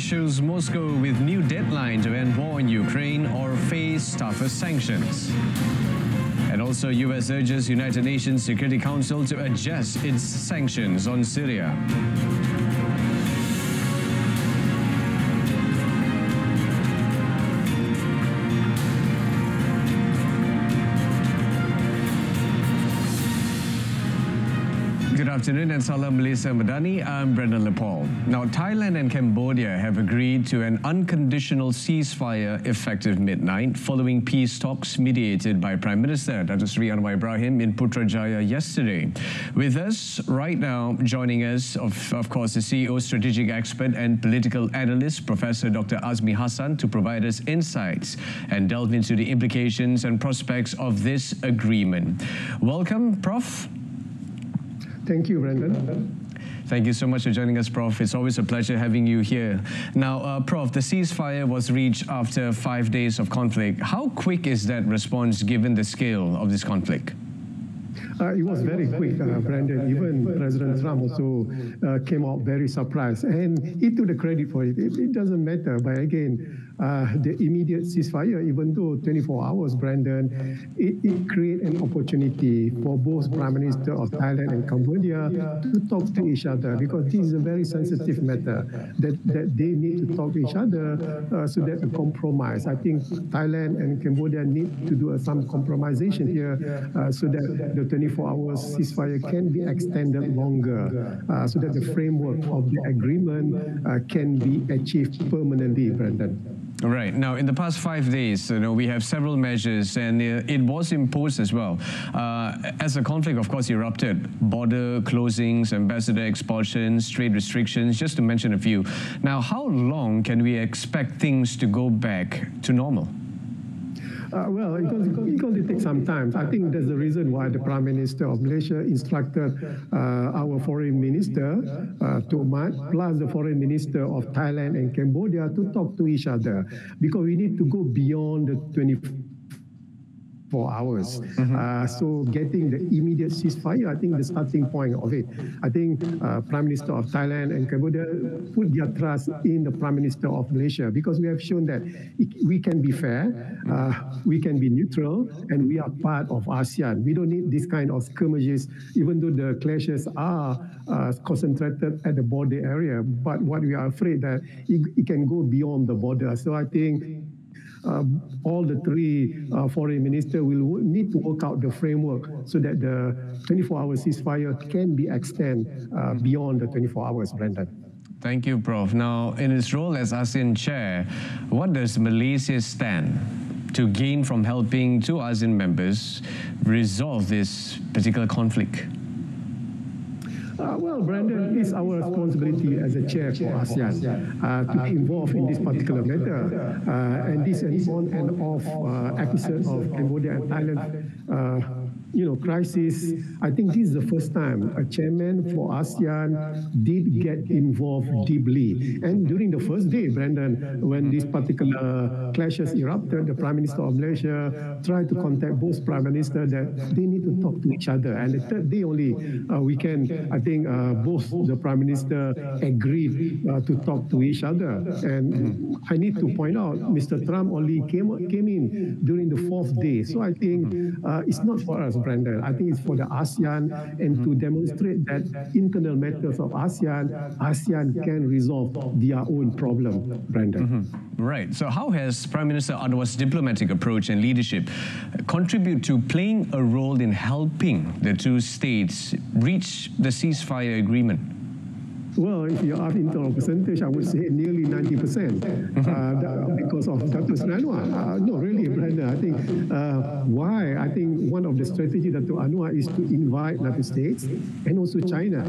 choose Moscow with new deadline to end war in Ukraine or face tougher sanctions. And also, US urges United Nations Security Council to adjust its sanctions on Syria. Good afternoon and salam Malaysia Madani. I'm Brendan Lepal. Now, Thailand and Cambodia have agreed to an unconditional ceasefire effective midnight following peace talks mediated by Prime Minister Datuk Seri Anwar Ibrahim in Putrajaya yesterday. With us right now, joining us, of course, the CEO, strategic expert and political analyst, Professor Dr. Azmi Hassan, to provide us insights and delve into the implications and prospects of this agreement. Welcome, Prof. Thank you, Brendan. Thank you so much for joining us, Prof. It's always a pleasure having you here. Now, Prof, the ceasefire was reached after 5 days of conflict. How quick is that response given the scale of this conflict? It was very quick, Brandon. Even President Trump also came out very surprised, and he took the credit for it. It doesn't matter, but again, the immediate ceasefire, even though 24 hours, Brandon, it created an opportunity for both Prime Minister of Thailand and Cambodia to talk to each other, because this is a very sensitive matter that they need to talk to each other so that a compromise. I think Thailand and Cambodia need to do some compromisation here so that the 24 hours ceasefire can be extended longer, so that the framework of the agreement can be achieved permanently, Brandon. Right. Now, in the past 5 days, we have several measures, and it was imposed as well. As the conflict, of course, erupted, border closings, ambassador expulsions, trade restrictions, just to mention a few. Now, how long can we expect things to go back to normal? Well, it's going to take some time. I think that's the reason why the Prime Minister of Malaysia instructed our Foreign Minister, Tomat, plus the Foreign Minister of Thailand and Cambodia to talk to each other, because we need to go beyond the 24 hours. So getting the immediate ceasefire, I think the starting point of it. I think Prime Minister of Thailand and Cambodia put their trust in the Prime Minister of Malaysia, because we have shown that we can be fair, we can be neutral, and we are part of ASEAN. We don't need this kind of skirmishes, even though the clashes are concentrated at the border area. But what we are afraid that it can go beyond the border. So I think all the three foreign ministers will need to work out the framework so that the 24-hour ceasefire can be extended beyond the 24 hours, Brendan. Thank you, Prof. Now, in its role as ASEAN chair, what does Malaysia stand to gain from helping two ASEAN members resolve this particular conflict? Well, Brandon, it's our responsibility as a chair for ASEAN to be involved in this particular matter. And this an on and off episode of Cambodia and Thailand crisis. I think this is the first time a chairman for ASEAN did get involved deeply. And during the first day, Brandon, when this particular clashes erupted, the Prime Minister of Malaysia tried to contact both Prime Ministers that they need to talk to each other. And the third day only, I think both the Prime Minister agreed to talk to each other. And I need to point out, Mr. Trump only came in during the fourth day. So I think it's not for us, Brandon. I think it's for the ASEAN, and to demonstrate that internal matters of ASEAN can resolve their own problem, Brandon. Right. So how has Prime Minister Anwar's diplomatic approach and leadership contribute to playing a role in helping the two states reach the ceasefire agreement? Well, if you ask in terms of percentage, I would say nearly 90% because of Dr. Seri Anwar. No, really, Brandon, I think why? I think one of the strategies Dr. Anwar is to invite United States and also China,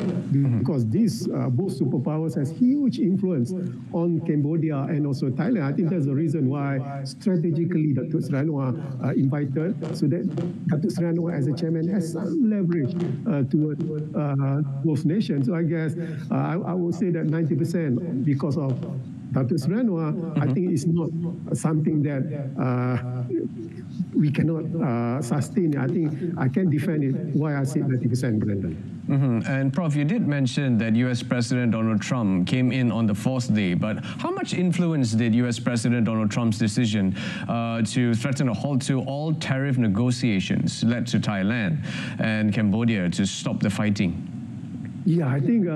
because these both superpowers has huge influence on Cambodia and also Thailand. I think that's the reason why strategically Dr. Seri Anwar invited, so that Dr. Seri Anwar as a chairman has some leverage toward both nations. So I guess I would say that 90% because of Datuk Seri Anwar, I think it's not something that we cannot sustain. I think I can defend it. Why I say 90%, Brendan. And Prof, you did mention that US President Donald Trump came in on the fourth day, but how much influence did US President Donald Trump's decision to threaten a halt to all tariff negotiations led to Thailand and Cambodia to stop the fighting? Yeah, I think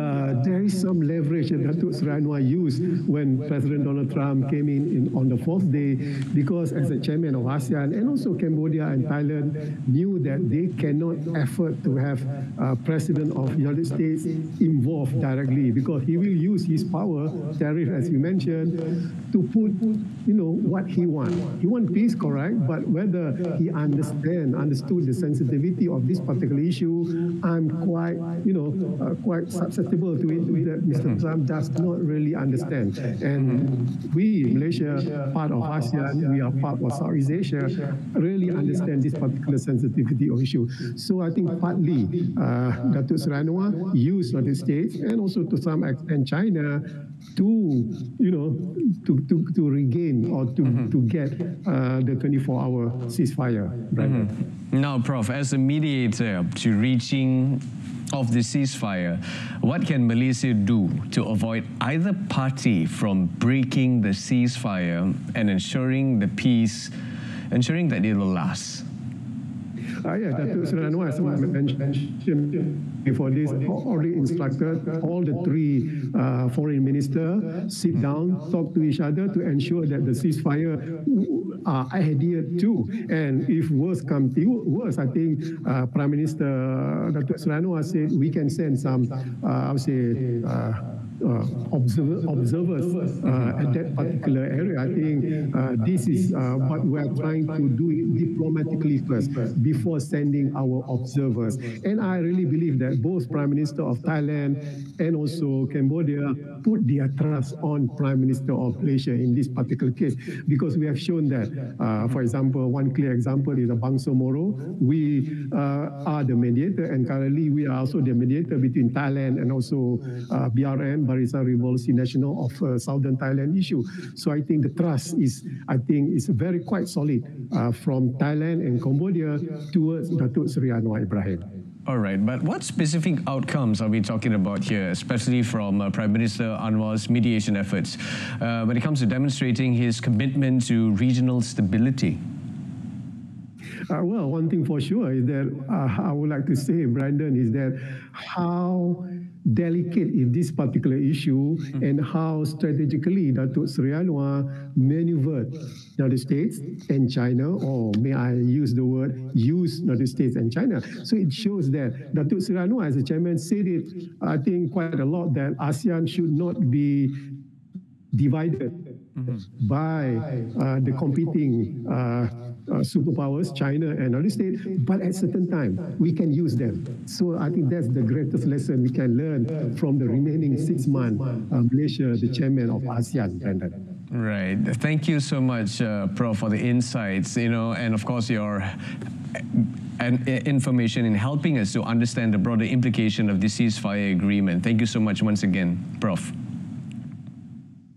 there is some leverage that Datuk Seri Anwar used when President Donald Trump came in on the fourth day, because as the chairman of ASEAN and also Cambodia and Thailand knew that they cannot afford to have President of the United States involved directly, because he will use his power, tariff as you mentioned, to put, what he wants. He wants peace, correct, but whether he understood the sensitivity of this particular issue, I'm quite, quite susceptible to it, that Mr. Trump does not really understand. And we, Malaysia, part of ASEAN, we are part of Southeast Asia, really understand this particular sensitivity of issue. So I think partly Datuk Seri Anwar used United States and also to some extent China to, to regain or to get the 24-hour ceasefire. Now, Prof, as a mediator to reaching of the ceasefire, what can Malaysia do to avoid either party from breaking the ceasefire and ensuring the peace, ensuring that it will last? Yeah, Datuk Seri Anwar, as I mentioned before this, already instructed all the three foreign ministers sit down, talk to each other to ensure that the ceasefire are adhered to. And if worse comes to worse, I think Prime Minister Datuk Seri Anwar said we can send some, I would say, observers at that particular area. I think this is what we are trying to do it diplomatically first before sending our observers. And I really believe that both Prime Minister of Thailand and also Cambodia put their trust on Prime Minister of Malaysia in this particular case, because we have shown that, for example, one clear example is Bangsa Moro. We are the mediator, and currently we are also the mediator between Thailand and also BRN, Barisan Revolusi Nasional of Southern Thailand issue. So I think the trust is, very quite solid from Thailand and Cambodia towards Datuk Seri Anwar Ibrahim. All right, but what specific outcomes are we talking about here, especially from Prime Minister Anwar's mediation efforts when it comes to demonstrating his commitment to regional stability? Well, one thing for sure is that I would like to say, Brandon, is that how delicate is this particular issue and how strategically Datuk Seri Anwar maneuvered United States and China, or may I use the word, use United States and China. So it shows that Datuk Seri Anwar as a chairman said it, I think, quite a lot, that ASEAN should not be divided by the competing superpowers, China and United States, but at certain time, we can use them. So I think that's the greatest lesson we can learn from the remaining 6 months, Malaysia, the chairman of ASEAN, Brandon. Right. Thank you so much, Prof, for the insights, and of course your information in helping us to understand the broader implication of the ceasefire agreement. Thank you so much once again, Prof.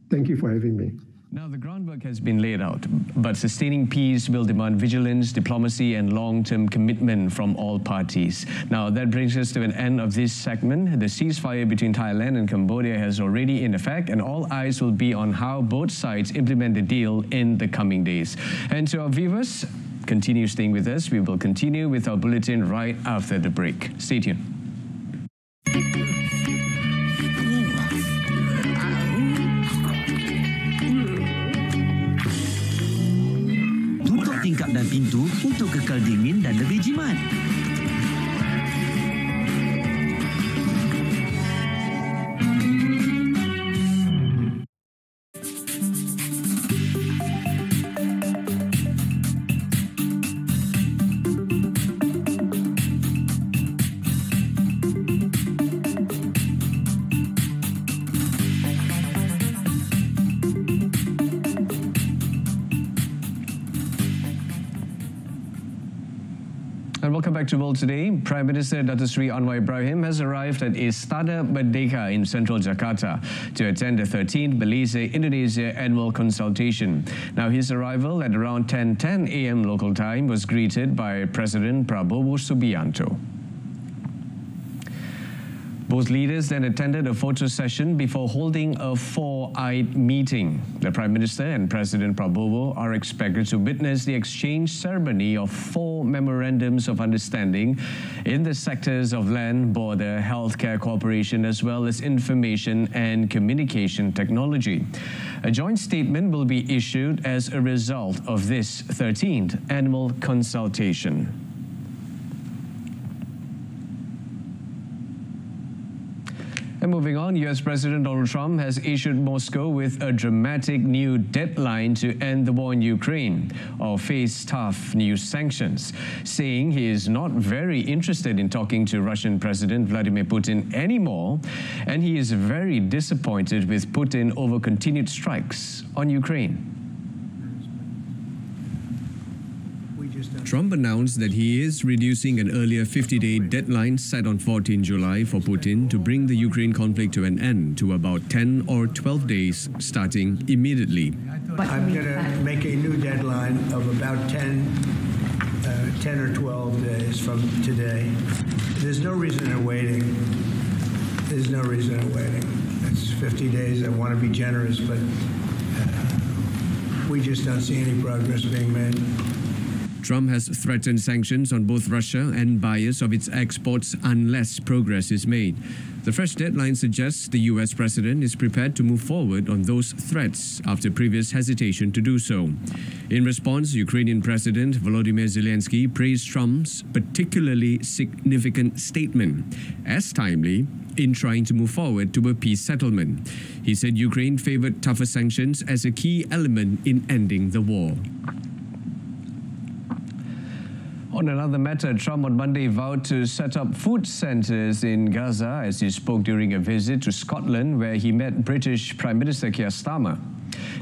Thank you for having me. Now, the groundwork has been laid out, but sustaining peace will demand vigilance, diplomacy, and long-term commitment from all parties. Now, that brings us to an end of this segment. The ceasefire between Thailand and Cambodia has already in effect, and all eyes will be on how both sides implement the deal in the coming days. And to our viewers, continue staying with us. We will continue with our bulletin right after the break. Stay tuned. Tingkap dan pintu untuk kekal dingin dan lebih jimat. welcome back to World Today. Prime Minister Datuk Seri Anwar Ibrahim has arrived at Istana Merdeka in central Jakarta to attend the 13th Malaysia-Indonesia annual consultation. Now, his arrival at around 10:10 a.m. local time was greeted by President Prabowo Subianto. Both leaders then attended a photo session before holding a four-eyed meeting. The Prime Minister and President Prabowo are expected to witness the exchange ceremony of 4 memorandums of understanding in the sectors of land, border, healthcare cooperation, as well as information and communication technology. A joint statement will be issued as a result of this 13th annual consultation. And moving on, US President Donald Trump has issued Moscow with a dramatic new deadline to end the war in Ukraine or face tough new sanctions, saying he is not very interested in talking to Russian President Vladimir Putin anymore, and he is very disappointed with Putin over continued strikes on Ukraine. Trump announced that he is reducing an earlier 50-day deadline set on 14 July for Putin to bring the Ukraine conflict to an end to about 10 or 12 days starting immediately. I'm going to make a new deadline of about 10 or 12 days from today. There's no reason in waiting. There's no reason in waiting. It's 50 days. I want to be generous, but we just don't see any progress being made. Trump has threatened sanctions on both Russia and buyers of its exports unless progress is made. The fresh deadline suggests the US president is prepared to move forward on those threats after previous hesitation to do so. In response, Ukrainian President Volodymyr Zelensky praised Trump's particularly significant statement as timely in trying to move forward to a peace settlement. He said Ukraine favored tougher sanctions as a key element in ending the war. On another matter, Trump on Monday vowed to set up food centres in Gaza as he spoke during a visit to Scotland, where he met British Prime Minister Keir Starmer.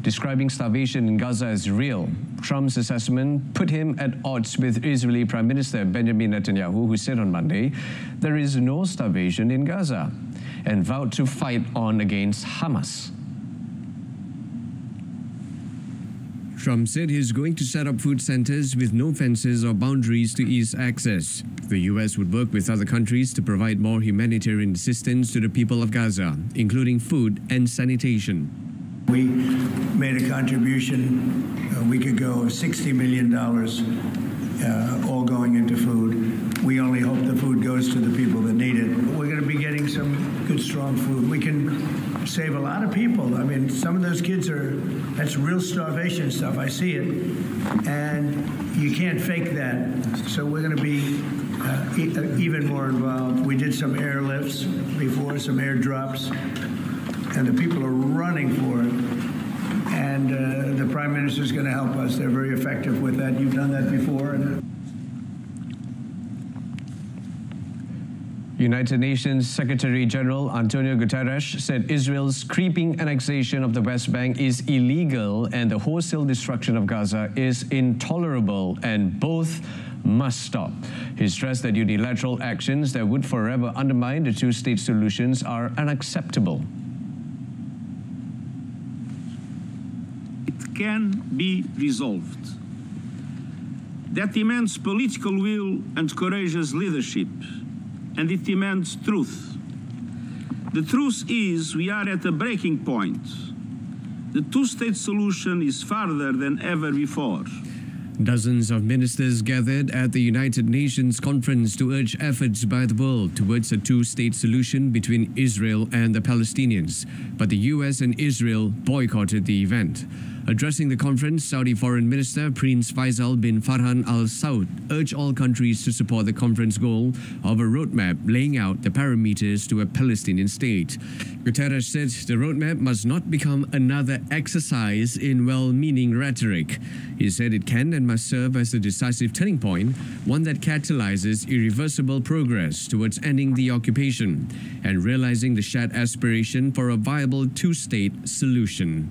Describing starvation in Gaza as real, Trump's assessment put him at odds with Israeli Prime Minister Benjamin Netanyahu, who said on Monday, "There is no starvation in Gaza," and vowed to fight on against Hamas. Trump said he's going to set up food centers with no fences or boundaries to ease access. The US would work with other countries to provide more humanitarian assistance to the people of Gaza, including food and sanitation. We made a contribution a week ago of $60 million, all going into food. We only hope the food goes to the people that need it. We're going to be getting some good, strong food. We can save a lot of people. I mean, some of those kids that's real starvation stuff. I see it. And you can't fake that. So we're going to be even more involved. We did some airlifts before, some airdrops, and the people are running for it. And the Prime Minister is going to help us. They're very effective with that. You've done that before. United Nations Secretary-General Antonio Guterres said Israel's creeping annexation of the West Bank is illegal and the wholesale destruction of Gaza is intolerable, and both must stop. He stressed that unilateral actions that would forever undermine the two-state solutions are unacceptable. It can be resolved. That demands political will and courageous leadership. And it demands truth. The truth is we are at a breaking point. The two-state solution is farther than ever before. Dozens of ministers gathered at the United Nations conference to urge efforts by the world towards a two-state solution between Israel and the Palestinians. But the US and Israel boycotted the event. Addressing the conference, Saudi Foreign Minister Prince Faisal bin Farhan Al Saud urged all countries to support the conference goal of a roadmap laying out the parameters to a Palestinian state. Guterres said the roadmap must not become another exercise in well-meaning rhetoric. He said it can and must serve as a decisive turning point, one that catalyzes irreversible progress towards ending the occupation and realizing the shared aspiration for a viable two-state solution.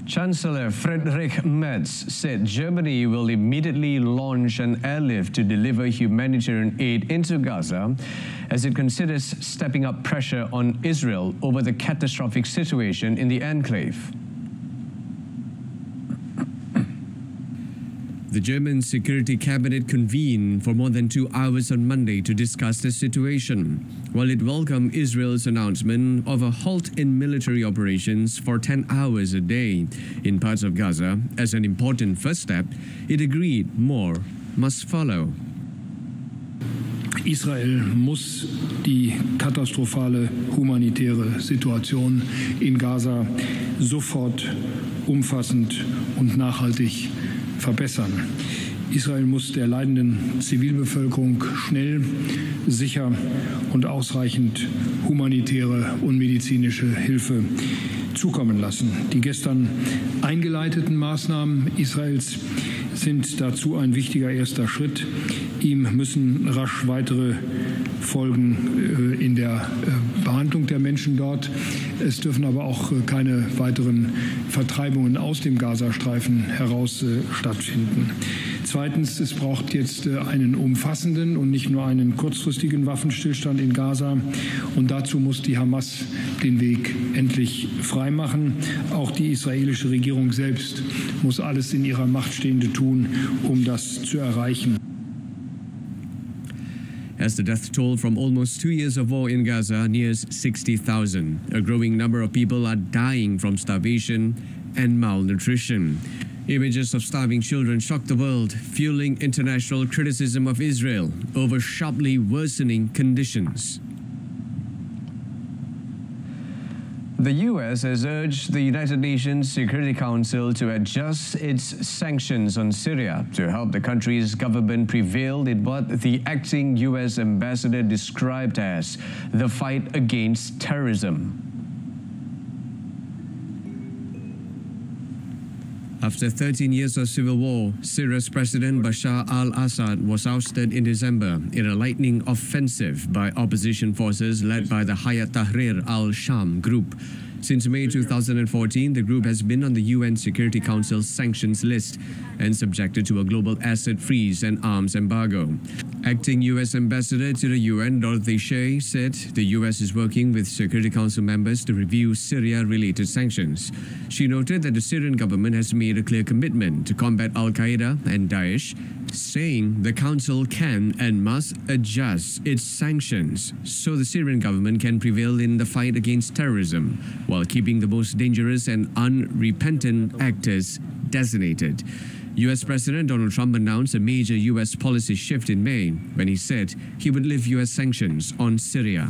Chancellor Friedrich Merz said Germany will immediately launch an airlift to deliver humanitarian aid into Gaza as it considers stepping up pressure on Israel over the catastrophic situation in the enclave. The German Security Cabinet convened for more than 2 hours on Monday to discuss the situation. While it welcomed Israel's announcement of a halt in military operations for 10 hours a day in parts of Gaza as an important first step, it agreed more must follow. Israel muss die katastrophale humanitäre Situation in Gaza sofort, umfassend und nachhaltig verbessern. Israel muss der leidenden Zivilbevölkerung schnell, sicher und ausreichend humanitäre und medizinische Hilfe zukommen lassen. Die gestern eingeleiteten Maßnahmen Israels sind dazu ein wichtiger erster Schritt. Ihm müssen rasch weitere folgen in der Behandlung der Menschen dort. Es dürfen aber auch keine weiteren Vertreibungen aus dem Gazastreifen heraus stattfinden. Zweitens, es braucht jetzt einen umfassenden und nicht nur einen kurzfristigen Waffenstillstand in Gaza. Und dazu muss die Hamas den Weg endlich freimachen. Auch die israelische Regierung selbst muss alles in ihrer Macht Stehende tun, um das zu erreichen. As the death toll from almost 2 years of war in Gaza nears 60,000, a growing number of people are dying from starvation and malnutrition. Images of starving children shock the world, fueling international criticism of Israel over sharply worsening conditions. The U.S. has urged the United Nations Security Council to adjust its sanctions on Syria to help the country's government prevail in what the acting U.S. ambassador described as the fight against terrorism. After 13 years of civil war, Syria's President Bashar al-Assad was ousted in December in a lightning offensive by opposition forces led by the Hayat Tahrir al-Sham group. Since May 2014, the group has been on the UN Security Council's sanctions list and subjected to a global asset freeze and arms embargo. Acting U.S. Ambassador to the UN, Dorothy Shea, said the U.S. is working with Security Council members to review Syria-related sanctions. She noted that the Syrian government has made a clear commitment to combat Al-Qaeda and Daesh, saying the Council can and must adjust its sanctions so the Syrian government can prevail in the fight against terrorism, while keeping the most dangerous and unrepentant actors designated. U.S. President Donald Trump announced a major U.S. policy shift in May when he said he would lift U.S. sanctions on Syria.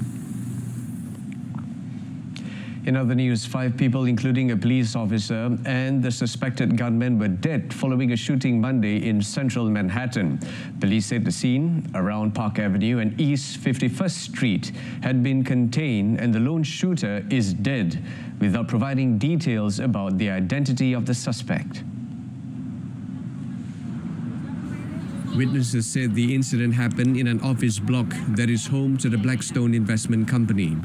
In other news, 5 people, including a police officer and the suspected gunman, were dead following a shooting Monday in central Manhattan. Police said the scene around Park Avenue and East 51st Street had been contained and the lone shooter is dead, without providing details about the identity of the suspect. Witnesses said the incident happened in an office block that is home to the Blackstone Investment Company.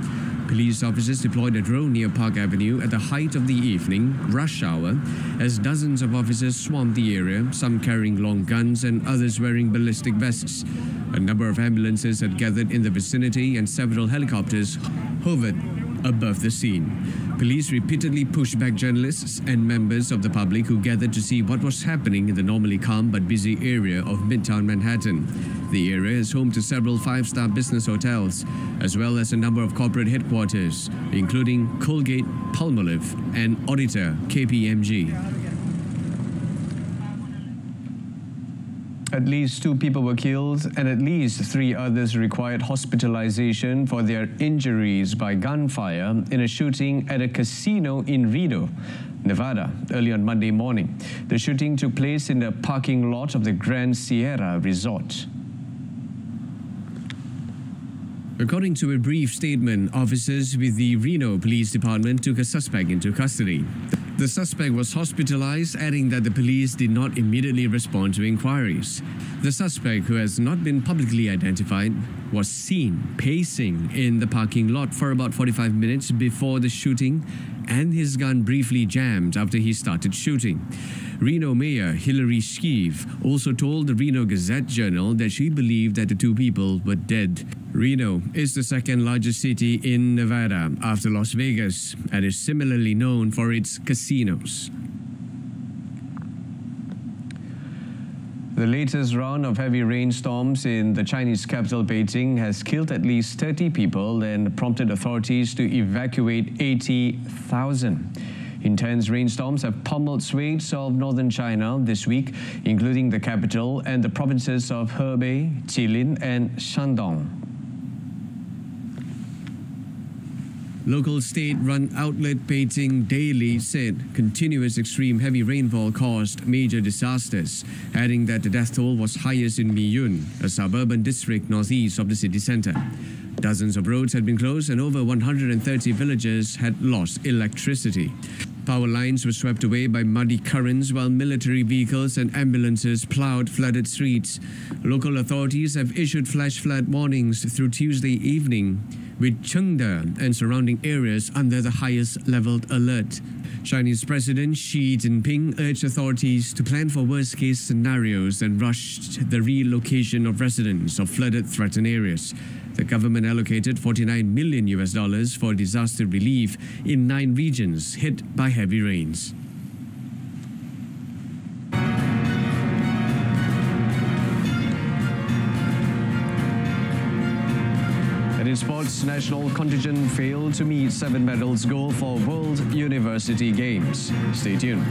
Police officers deployed a drone near Park Avenue at the height of the evening, rush hour, as dozens of officers swarmed the area, some carrying long guns and others wearing ballistic vests. A number of ambulances had gathered in the vicinity and several helicopters hovered above the scene. Police repeatedly pushed back journalists and members of the public who gathered to see what was happening in the normally calm but busy area of Midtown Manhattan. The area is home to several 5-star business hotels, as well as a number of corporate headquarters, including Colgate, Palmolive, and auditor KPMG. At least 2 people were killed and at least 3 others required hospitalization for their injuries by gunfire in a shooting at a casino in Reno, Nevada, early on Monday morning. The shooting took place in the parking lot of the Grand Sierra Resort. According to a brief statement, officers with the Reno Police Department took a suspect into custody. The suspect was hospitalized, adding that the police did not immediately respond to inquiries. The suspect, who has not been publicly identified, was seen pacing in the parking lot for about 45 minutes before the shooting, and his gun briefly jammed after he started shooting. Reno Mayor Hilary Skeeve also told the Reno Gazette-Journal that she believed that the two people were dead. Reno is the second largest city in Nevada after Las Vegas and is similarly known for its casinos. The latest round of heavy rainstorms in the Chinese capital Beijing has killed at least 30 people and prompted authorities to evacuate 80,000. Intense rainstorms have pummeled swathes of northern China this week, including the capital and the provinces of Hebei, Jilin and Shandong. Local state-run outlet Beijing Daily said continuous extreme heavy rainfall caused major disasters, adding that the death toll was highest in Miyun, a suburban district northeast of the city centre. Dozens of roads had been closed and over 130 villages had lost electricity. Power lines were swept away by muddy currents while military vehicles and ambulances ploughed flooded streets. Local authorities have issued flash flood warnings through Tuesday evening, with Chengde and surrounding areas under the highest leveled alert. Chinese President Xi Jinping urged authorities to plan for worst-case scenarios and rushed the relocation of residents of flooded threatened areas. The government allocated $49 million for disaster relief in 9 regions hit by heavy rains. In sports, national contingent failed to meet 7 medals goal for World University Games. Stay tuned.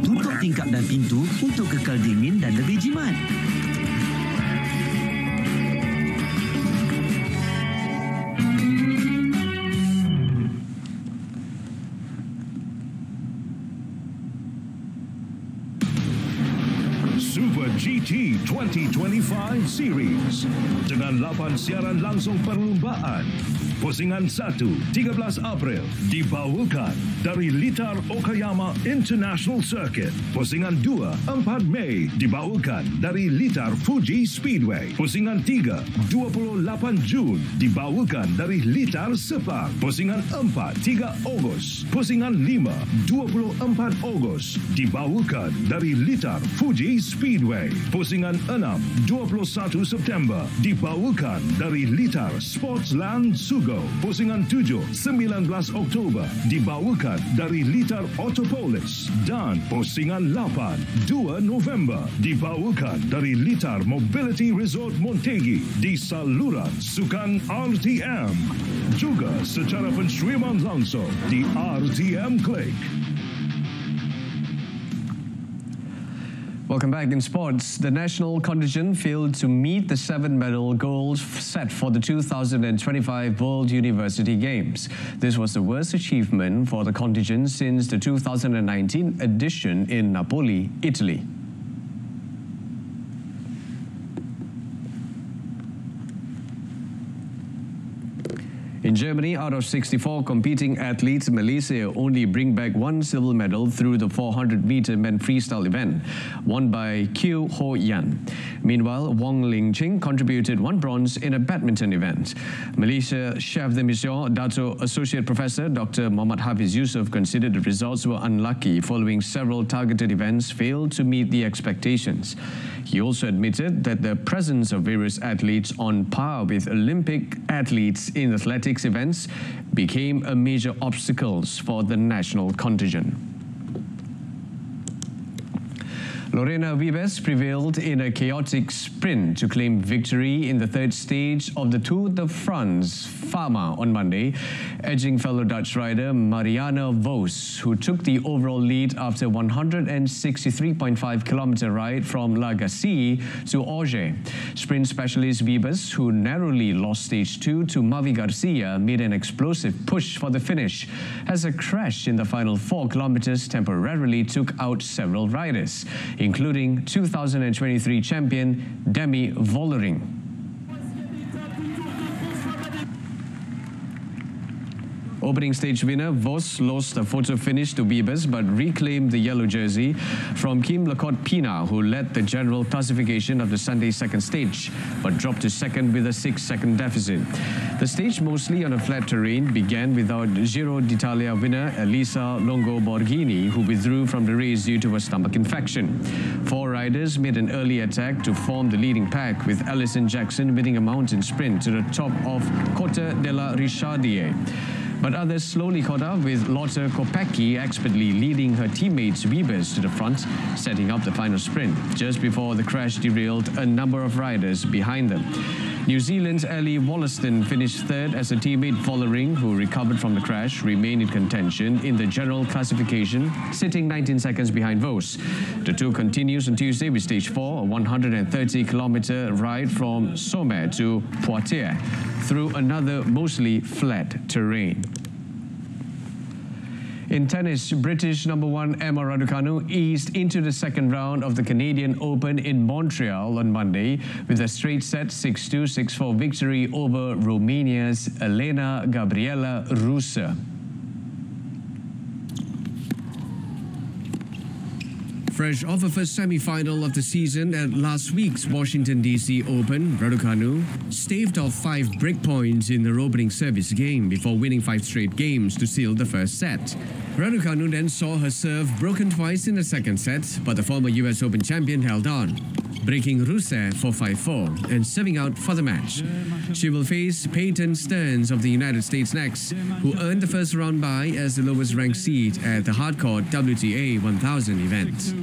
Tutup tingkap dan pintu untuk kekal dingin dan lebih jimat. GT 2025 Series dengan 8 siaran langsung perlumbaan. Pusingan 1, 13 April dibawakan dari Litar Okayama International Circuit. Pusingan 2, 4 Mei dibawakan dari Litar Fuji Speedway. Pusingan 3, 28 Jun dibawakan dari Litar Sepang. Pusingan 4, 3 Ogos. Pusingan 5, 24 Ogos dibawakan dari Litar Fuji Speedway. Pusingan 6, 21 September dibawakan dari Litar Sportsland Sugo. Pusingan 7, 19 Oktober dibawakan dari Litar Autopolis. Dan pusingan 8, 2 November dibawakan dari Litar Mobility Resort Montegi di saluran Sukan RTM. Juga secara penstreaman langsung di RTM Click. Welcome back. In sports, the national contingent failed to meet the 7 medal goals set for the 2025 World University Games. This was the worst achievement for the contingent since the 2019 edition in Napoli, Italy. In Germany, out of 64 competing athletes, Malaysia only bring back 1 silver medal through the 400-meter men freestyle event, won by Kieu Ho Yan. Meanwhile, Wong Ling Ching contributed 1 bronze in a badminton event. Malaysia Chef de Mission, Dato Associate Professor Dr. Muhammad Hafiz Yusof considered the results were unlucky following several targeted events failed to meet the expectations. He also admitted that the presence of various athletes on par with Olympic athletes in athletics events became a major obstacle for the national contingent. Lorena Wiebes prevailed in a chaotic sprint to claim victory in the third stage of the Tour de France Fama on Monday, edging fellow Dutch rider Marianne Vos, who took the overall lead after a 163.5-kilometer ride from La Gacilly to Auger. Sprint specialist Wiebes, who narrowly lost stage 2 to Mavi Garcia, made an explosive push for the finish, as a crash in the final 4 kilometers temporarily took out several riders, including 2023 champion Demi Vollering. Opening stage winner Vos lost a photo finish to Wiebes but reclaimed the yellow jersey from Kim Lecoq-Pina, who led the general classification of the Sunday's second stage but dropped to second with a 6-second deficit. The stage, mostly on a flat terrain, began without Giro d'Italia winner Elisa Longo Borghini, who withdrew from the race due to a stomach infection. 4 riders made an early attack to form the leading pack, with Alison Jackson winning a mountain sprint to the top of Cota della Richardier. But others slowly caught up, with Lotte Kopecky expertly leading her teammates Wiebes to the front, setting up the final sprint, just before the crash derailed a number of riders behind them. New Zealand's Ellie Wollaston finished third as her teammate Vollering, who recovered from the crash, remained in contention in the general classification, sitting 19 seconds behind Vos. The tour continues on Tuesday with stage 4, a 130-kilometer ride from Somme to Poitiers, through another mostly flat terrain. In tennis, British number 1 Emma Raducanu eased into the second round of the Canadian Open in Montreal on Monday with a straight set 6-2, 6-4 victory over Romania's Elena Gabriela Ruse. Fresh off of a semi-final of the season at last week's Washington, D.C. Open, Raducanu staved off 5 breakpoints in their opening service game before winning 5 straight games to seal the first set. Raducanu then saw her serve broken twice in the second set, but the former U.S. Open champion held on, breaking Ruse for 5-4 and serving out for the match. She will face Peyton Stearns of the United States next, who earned the first round bye as the lowest ranked seed at the hardcourt WTA 1000 event.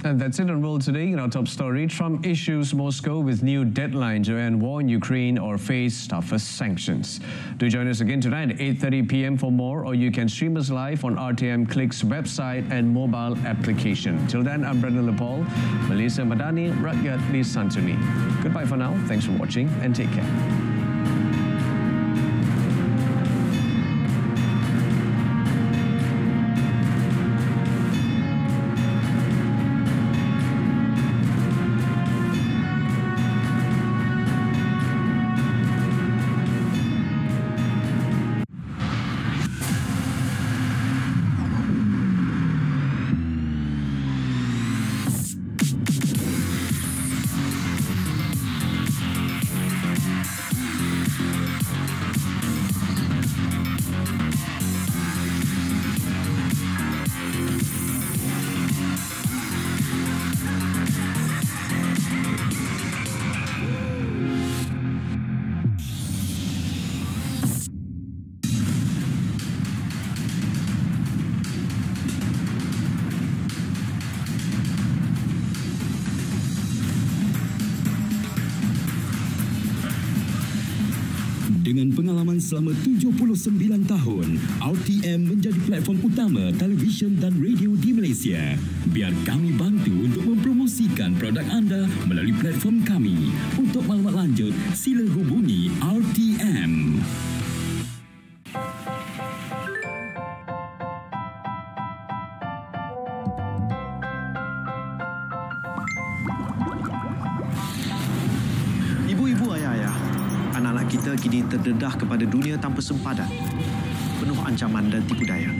And that's it on World Today. In our top story, Trump issues Moscow with new deadline to end war in Ukraine or face tougher sanctions. Do join us again tonight at 8:30 p.m. for more, or you can stream us live on RTM Click's website and mobile application. Till then, I'm Brendan Lepol, Malaysia Madani, Rakyat, Disantuni. Goodbye for now. Thanks for watching and take care. Dengan pengalaman selama 79 tahun, RTM menjadi platform utama televisyen dan radio di Malaysia. Biar kami bantu untuk mempromosikan produk anda melalui platform kami. Untuk maklumat lanjut, sila hubungi RTM. kita kini terdedah kepada dunia tanpa sempadan, penuh ancaman dan tipu daya.